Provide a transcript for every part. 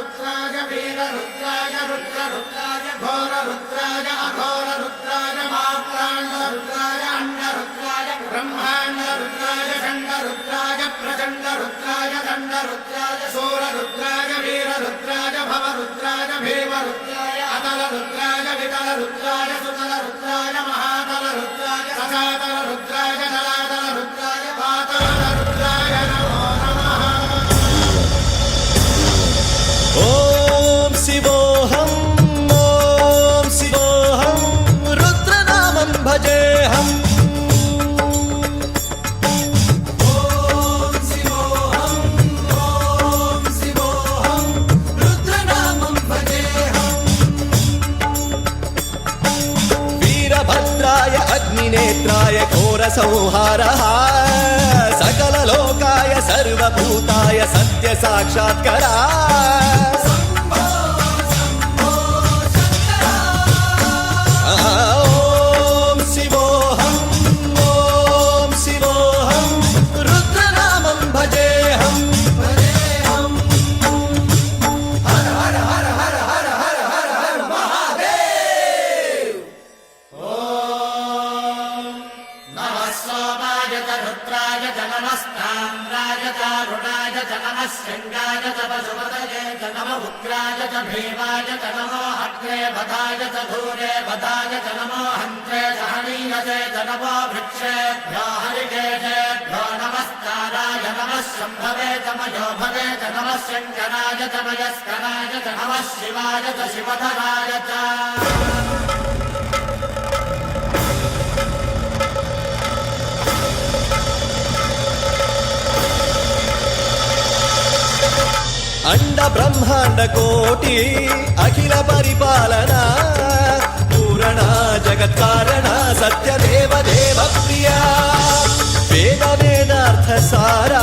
रुद्राय वीर रुद्राय रुद्र रुद्राय घोर रुद्राय अघोर रुद्राय मात्राण्ड रुद्राय अण्ड रुद्राय ब्रह्माण्ड रुद्राय षण्ड रुद्राय प्रचण्ड रुद्राय दण्ड रुद्राय शूर रुद्राय वीर रुद्राय भव रुद्राय भीम रुद्राय अतल रुद्राय वितल रुद्राय सुतल रुद्राय महातल रुद्राय सजातल रुद्राय जलातल रुद्राय पातल रुद्राय नमो नमः। ओम शिवोऽहम् ओम शिवोऽहम् रुद्रनामं भजेऽहम्। ओम शिवोऽहम् ओम शिवोऽहम् रुद्रनामं भजेऽहम्। वीरभद्राय अग्निनेत्राय घोरसंहारः सकललोकाय सर्वभूताय सत्यसाक्षात्करा। ओम शिवोऽहम् ओम शिवोऽहम् रुद्रनामं भजेऽहम् भजेऽहम्। हर हर हर हर हर हर हर हर महादेव। ओम नमः सोमाय च रुद्राय च नमस्ताम्राय च अरुणाय च नमः शृङ्गाय च पशुपतये च नमः उग्राय च भीमाय च नमो अग्ने वधाय च धूरे वधाय च नमो हन्त्रे च हनीयसे च नमो वृक्षेभ्यो हरिकेशेभ्यो नमस्काराय नमः शम्भवे च मयोभवे च नमः शङ्कराय च मयस्कराय च नमः शिवाय च शिवधराय च। अंड ब्रह्मांड कोटि अखिल परिपालना पूरणा जगत्कारण सत्यदेव देव प्रिया वेद वेदार्थ सारा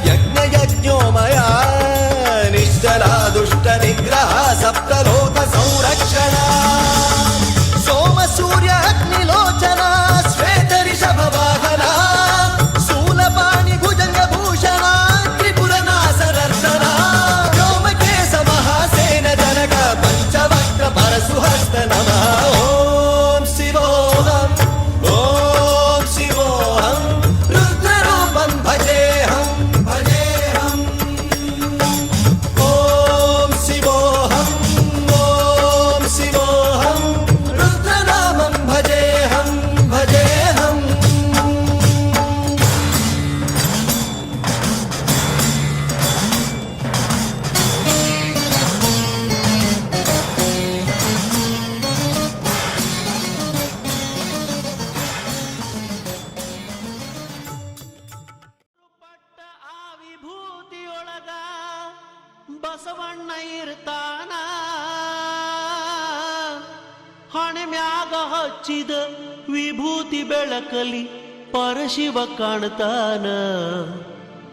यज्ञ यज्ञोमया निश्चला दुष्ट निग्रह सप्तलोक संरक्षणा सोम सूर्य अग्निलोचना श्वेत ऋषभ वाहना शूलपाणि भुजंग भूषणा त्रिपुर नासनर्दना पंचवक्त्र परशुहस्त नमः। ओम शिवोऽहम् ओम शिवोऽहम् रुद्ररूपं भजेऽहम् भजेऽहम्। ओम शिवोऽहम् ओम शिवोऽहम् रुद्रनामं भजेऽहम् भजेऽहम्। ಬಸವಣ್ಣ ಇರ್ತಾನ ಹಣೆ ಮ್ಯಾಗ ಹಚ್ಚಿದ ವಿಭೂತಿ ಬೆಳಕಲಿ ಪರಶಿವ ಕಾಣ್ತಾನ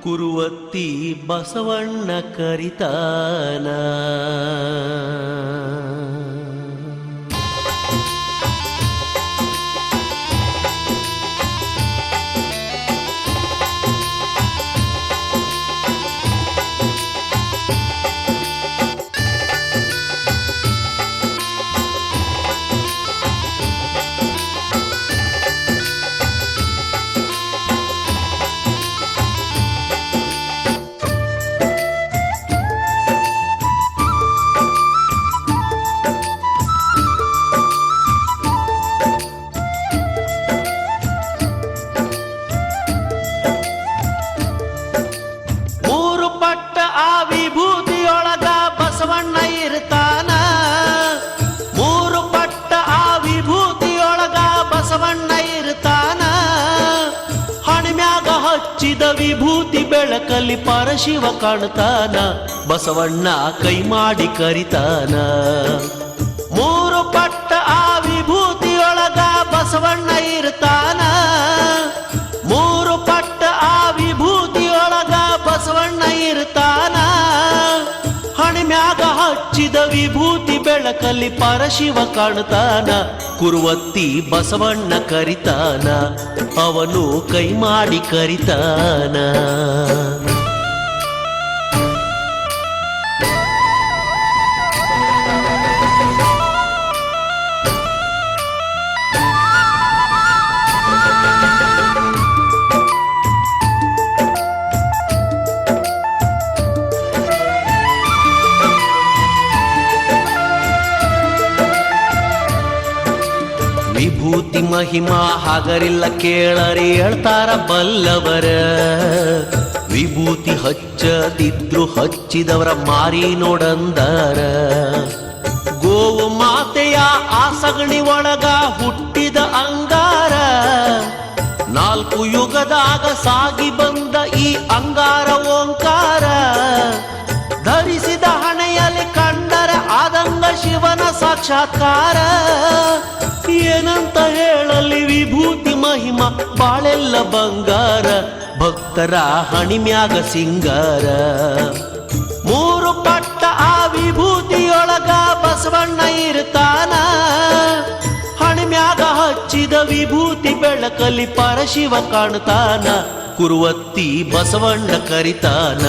ಕುರುವತ್ತಿ ಬಸವಣ್ಣ ಕರಿತಾನ। ಹಚ್ಚಿದ ವಿಭೂತಿ ಬೆಳಕಲ್ಲಿ ಪರಶಿವ ಕಾಣ್ತಾನ ಬಸವಣ್ಣ ಕೈ ಮಾಡಿ ಕರಿತಾನ ಮೂರು ಪಟ್ಟ ಆ ವಿಭೂತಿಯೊಳಗ ಬಸವಣ್ಣ ಇರ್ತಾನ ಮೂರು ಪಟ್ಟ ಆ ವಿಭೂತಿಯೊಳಗ ಬಸವಣ್ಣ ಇರ್ತಾನ ಹಣಿಮ್ಯಾಗ ಹಚ್ಚಿದ ವಿಭೂತಿ ಬೆಳಕಲ್ಲಿ ಪರಶಿವ ಕಾಣ್ತಾನ ಕುರುವತ್ತಿ ಬಸವಣ್ಣ ಕರಿತಾನ ಅವನು ಕೈ ಮಾಡಿ ಕರಿತಾನ ಮಹಿಮಾ ಹಾಗರಿಲ್ಲ ಕೇಳರಿ ಹೇಳ್ತಾರ ಬಲ್ಲವರ. ವಿಭೂತಿ ಹಚ್ಚದಿದ್ರು ಹಚ್ಚಿದವರ ಮಾರಿ ನೋಡಂದಾರ. ಗೋವು ಮಾತೆಯ ಆ ಸಗಣಿ ಒಳಗ ಹುಟ್ಟಿದ ಅಂಗಾರ. 4 ಯುಗದಾಗ ಸಾಗಿ ಬಂದ ಈ ಅಂಗಾರ ಓಂಕಾರ. ಧರಿಸಿದ ಹಣೆಯಲ್ಲಿ ಕಂಡರ ಆದಂಗ ಶಿವನ ಸಾಕ್ಷಾತ್ಕಾರ. ಏನಂತ ಹೇಳಲಿ ವಿಭೂತಿ ಮಹಿಮಾ ಬಾಳೆಲ್ಲ ಬಂಗಾರ. ಭಕ್ತರ ಹಣಿಮ್ಯಾಗ ಸಿಂಗಾರ. 3 ಪಟ್ಟ ಆ ವಿಭೂತಿಯೊಳಗ ಬಸವಣ್ಣ ಇರ್ತಾನ. ಹಣಿಮ್ಯಾಗ ಹಚ್ಚಿದ ವಿಭೂತಿ ಬೆಳಕಲಿ ಪರಶಿವ ಕಾಣ್ತಾನ. ಕುರುವತ್ತಿ ಬಸವಣ್ಣ ಕರಿತಾನ,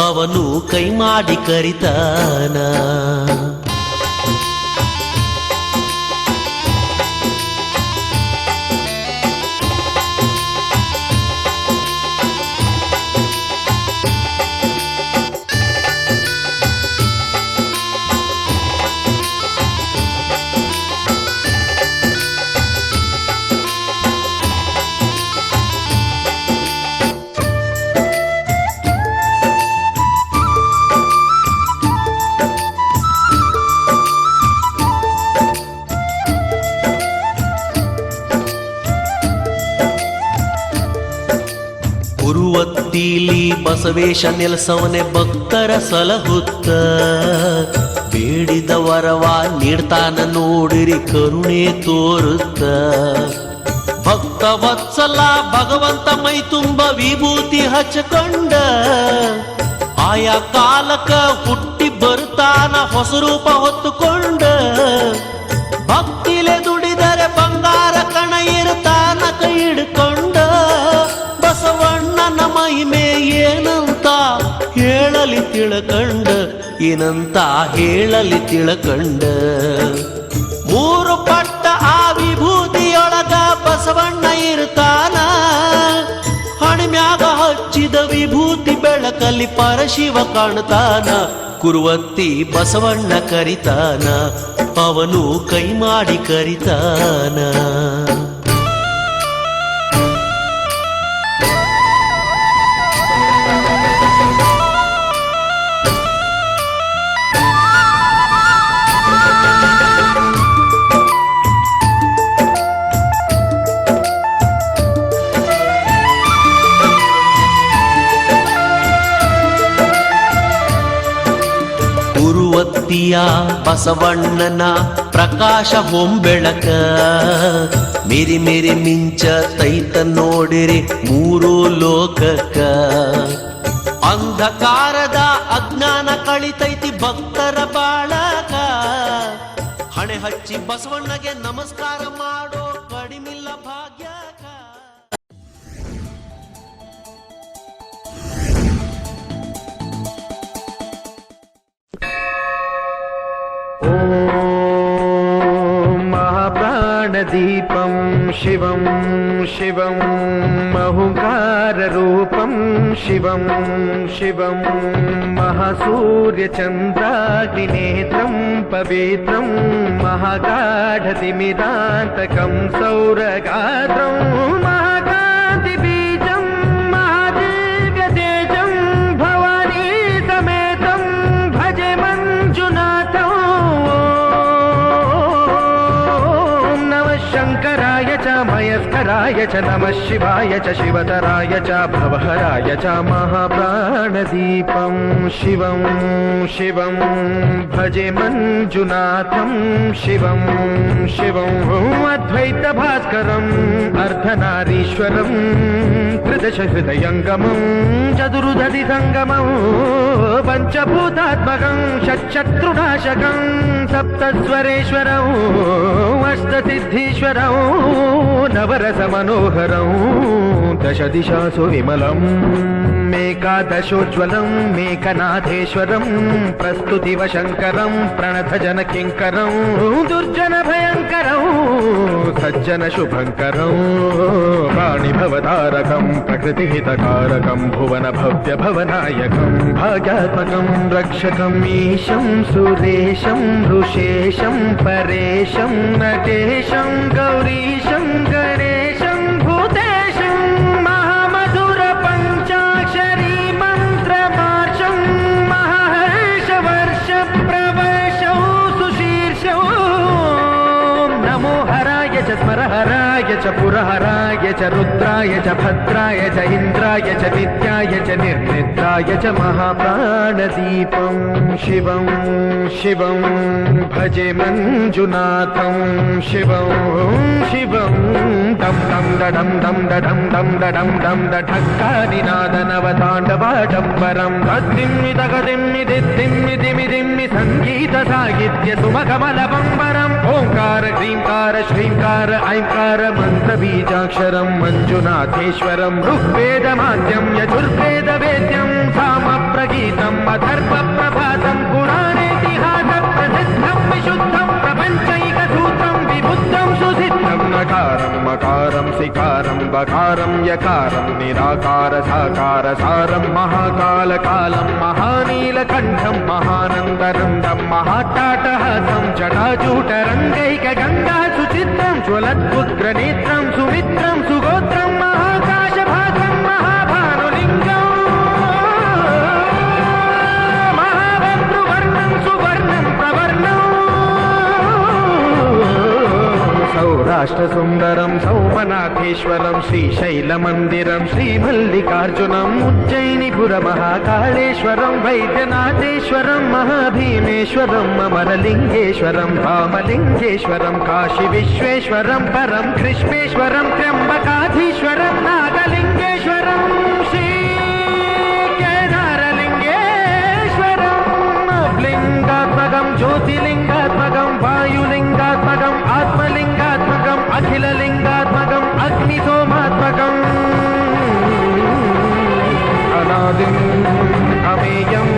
ಅವನು ಕೈ ಮಾಡಿ ಕರಿತಾನ. ಕುರುವತ್ತಿಲಿ ಬಸವೇಶ ನೆಲಸವನೆ ಭಕ್ತರ ಸಲಹುತ್ತ. ಬೇಡಿದ ವರವ ನೀಡ್ತಾನ ನೋಡಿರಿ ಕರುಣೆ ತೋರುತ್ತ. ಭಕ್ತ ವತ್ಸಲ ಭಗವಂತ ಮೈ ತುಂಬ ವಿಭೂತಿ ಹಚ್ಚಕೊಂಡ. ಆಯಾ ಕಾಲಕ ಹುಟ್ಟಿ ಬರ್ತಾನ ಹೊಸ ರೂಪ ಹೊತ್ತುಕೊಂಡ. ಭಕ್ತಿಲೆ ದುಡಿದರೆ ಬಂಗಾರ ಕಣ ಇರ್ತಾನ ಕೈ ಹಿಡ್ಕೊಂಡ. ಬಸವಣ್ಣನ ಮಹಿಮೆ ಏನಂತ ಹೇಳಲಿ ತಿಳಕಂಡ. ಏನಂತ ಹೇಳಲಿ ತಿಳಕಂಡ. 3 ಪಟ್ಟ ಆ ವಿಭೂತಿಯೊಳಗ ಬಸವಣ್ಣ ಇರ್ತಾನ. ಹಣಿಮ್ಯಾಗ ಹಚ್ಚಿದ ವಿಭೂತಿ ಬೆಳಕಲಿ ಪರಶಿವ ಕಾಣ್ತಾನ. ಕುರುವತ್ತಿ ಬಸವಣ್ಣ ಕರಿತಾನ, ಅವನು ಕೈ ಮಾಡಿ ಕರಿತಾನ. ಕುರುವತ್ತಿಯ ಬಸವಣ್ಣನ ಪ್ರಕಾಶ ಹೊಂಬೆಳಕ. ಮೇರಿ ಮೇರಿ ಮಿಂಚ ತೈತ ನೋಡಿರಿ 3 ಲೋಕಕ್ಕ. ಅಂಧಕಾರದ ಅಜ್ಞಾನ ಕಳಿತೈತಿ ಭಕ್ತರ ಬಾಳಕ. ಹಣೆ ಹಚ್ಚಿ ಬಸವಣ್ಣಗೆ ನಮಸ್ಕಾರ ಮಾಡೋ ಕಡಿಮಿಲ್ಲ ಭಾಗ್ಯಕ. महाप्राणदीपं शिवं शिवं महुकाररूपं शिवं शिवं महासूर्यचन्द्राग्निनेत्रं पवित्रं महागाढतिमिरान्तकं सौरगात्रं महाकान्तिबीजं महादिव्यतेजं भवानी समेतं भजे मञ्जुनाथं. शङ्कराय च मयस्कराय च नमः शिवाय च शिवतराय च भवहराय च महाप्राणदीपं शिवं शिवं भजे मञ्जुनाथं शिवं शिवं अद्वैतभास्करम् अर्धनारीश्वरं त्रिदशहृदयङ्गमं चतुर्दधिसङ्गमं पञ्चभूतात्मकं षट्शत्रुनाशकं सप्तस्वरेश्वरं अष्टसिद्धीश्वरं नवरसमनोहरं दशदिशासु विमलम् मेकादशोज्ज्वलं मेकनाथेश्वरं प्रस्तुतिवशङ्करं प्रणतजनकिङ्करं दुर्जनभयङ्करं सज्जनशुभङ्करं वाणिभवतारकं प्रकृतिहितकारकं भुवनभव्यभवनायकं भाग्यात्मकं रक्षकम् ईशं सुरेशं ऋषेशं परेशं नटेशं गौरीशं स्मरहराय च पुरहराय च रुद्राय च भद्राय च इन्द्राय च नित्याय च निर्निद्राय च महाप्राणदीपं शिवं शिवं भजे मञ्जुनाथं शिवं शिवं दं दं दडं दं दडं दं दडं दं दढक्कानिनादनवताण्डवाडम्बरं तद्दिम्मि तगदिम्मि दिद्दिम्मि दिमि दिम्मि सङ्गीतसाहित्य सुमखमलबम्बरम् ओङ्कार ह्रीङ्कार श्रीङ्कार ऐङ्कार मन्त्रबीजाक्षरं मञ्जुनाथेश्वरं ऋग्वेदमाद्यं यजुर्वेदवेद्यं सामप्रगीतम् अथर्वप्रभातं पुराणेतिहासप्रसिद्धं विशुद्धं प्रपञ्चैकसूत्रं विबुद्धं सुसिद्धं नकारं मकारं सिकारं बकारं यकारं निराकार साकार सारं महाकालकालं महानीलकण्ठं महानन्दरन्दं महाट्टाटहासं जटाजूटरङ्गैकगङ्गा सुचित्रं ज्वलद्उग्रनेत्रं सुमित्रं सुगोत्रं महाकाशभासं महाभानुलिङ्गम् महाभद्रुवर्णं सुवर्णं प्रवर्णम् सौराष्ट्रसुन्दरं सौमनाथेश्वरं श्रीशैलमन्दिरं श्रीमल्लिकार्जुनम् उज्जयिनीपुरमहाकाळेश्वरं वैद्यनाथेश्वरं महाभीमेश्वरं अमरलिङ्गेश्वरं रामलिङ्गेश्वरं काशीविश्वेश्वरं परं कृष्णेश्वरं त्र्यम्बकाधीश्वरं नागलिङ्गेश्वरं श्रीकेदारलिङ्गेश्वरं लिङ्गात्मकं ज्योतिलिङ्गात्मकं वायुलिङ्गात्मकम् आत्मलिङ्गात्मकम् अखिललिङ्गात्मकम् अग्निसोमात्मकम् अनादिम् अमेयम्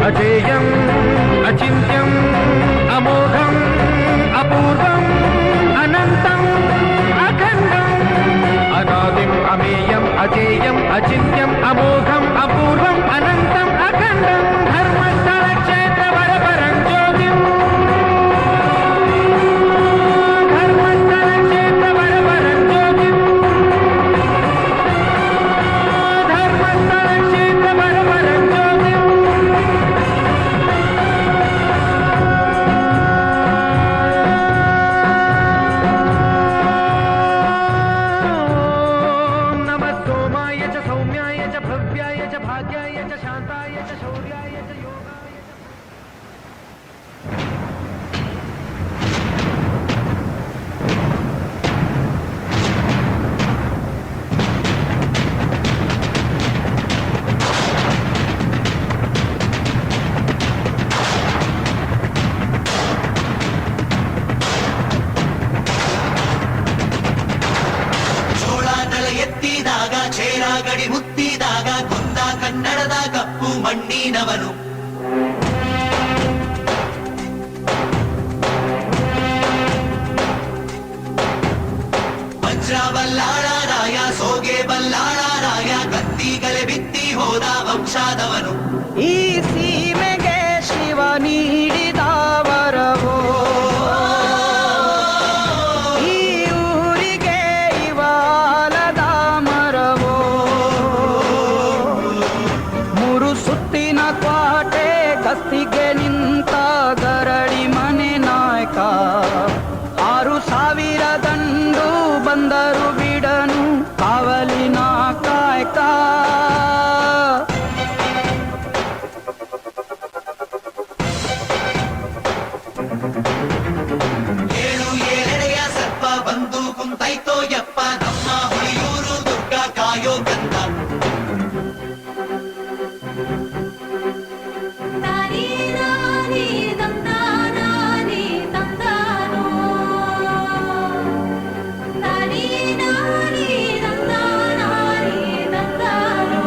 अजेयम् अचिन्त्यम् अमोघम् अपूर्वम् अनन्तम् अखण्डम् अनादिम् अमेयम् अजेयम् अचिन्त्यम् अमोघम् अपूर्वम् अनन्तम् अखण्डम् धर्मस्थलक्षेत्रवरपरं ज्योतिम् धर्मस्थलक्षेत्रवरपरं ज्योतिम् धर्मस्थलक्षेत्रवरपरं ज्योतिम् नमः सोमाय च सौम्याय च भव्याय च भाग्याय च शान्ताय च शौर्याय च योगाय च ಜೋಳ ತಲೆ ಎತ್ತಿದಾಗ ಚೇರ ಗಡಿ ಮುತ್ತಿದಾಗ ಕುಂದ ಕನ್ನಡದ ಕಪ್ಪು ಮಣ್ಣಿನವನು ವಜ್ರ ಬಲ್ಲಾಳರಾಯ ಸೋಗೆ ಬಲ್ಲಾಳರಾಯ ಕತ್ತಿಗಲೆ ಬಿತ್ತಿ ಹೋದ ವಂಶಾದವನು ಈ ಸೀಮೆಗೆ ಶಿವ ನೀಡಿದ ವರವೋ ಈ ಊರಿಗೆ ಇವಾಲದ ಮರವೋ ಮೂರು ಸುತ್ತಿನ ಕ್ವಾಟೆ ಗಸ್ತಿಗೆ ನಿಂತ ಗರಡಿ ಮನೆ ನಾಯಕ 6,000 ದಂಡು ಬಂದರು ಬಿಡನು ಕಾವಲಿನ ಕಾಯಕ ಏಳು ಏಳೆಡೆಯ ಸರ್ಪ ಬಂದು ಕುಂತೈತೋ ಯಪ್ಪ ನಮ್ಮ ಹುಳಿಯೂರು ದುರ್ಗ ಕಾಯೋ ಗಂಧ ತಾನಿ ನಾನಿ ತಂದಾನಾನಿ ತಂದಾನೋ ತಾನಿ ನಾನಿ ತಂದಾನಾನಿ ತಂದಾನೋ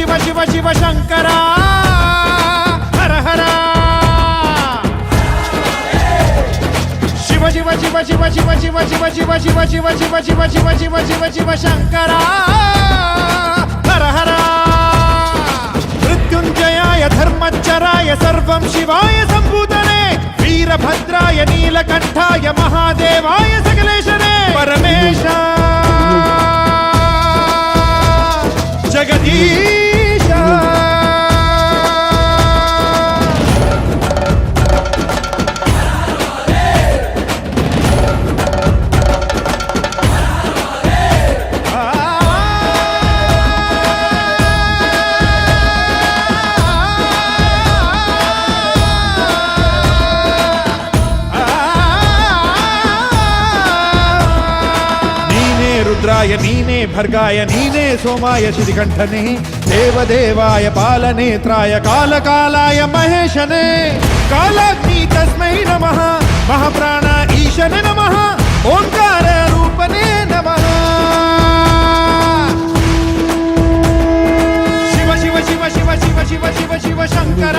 శివ శివ శివ శంకర హర హర శివ శివ శివ శివ శివ శివ శివ శివ శివ శివ శివ శివ శివ శివ శివ శివ శంకర హర హర మృత్యుంజయాయ ధర్మచ్చరాయ సర్వం శివాయ సంభూతనే వీరభద్రాయ నీలకంఠాయ మహాదేవాయ సకలేశనే పరమేశ జగదీశ రుద్రాయ నీనే భర్గాయ నీనే సోమాయ శ్రీకంఠనే దేవదేవాయ పాలనేత్రాయ కాలకాలాయ మహేశనే కాలాగ్ని తస్మై నమః మహాప్రాణ ఈశనే నమః ఓంకార రూపనే నమః శివ శివ శివ శివ శివ శివ శివ శివ శంకర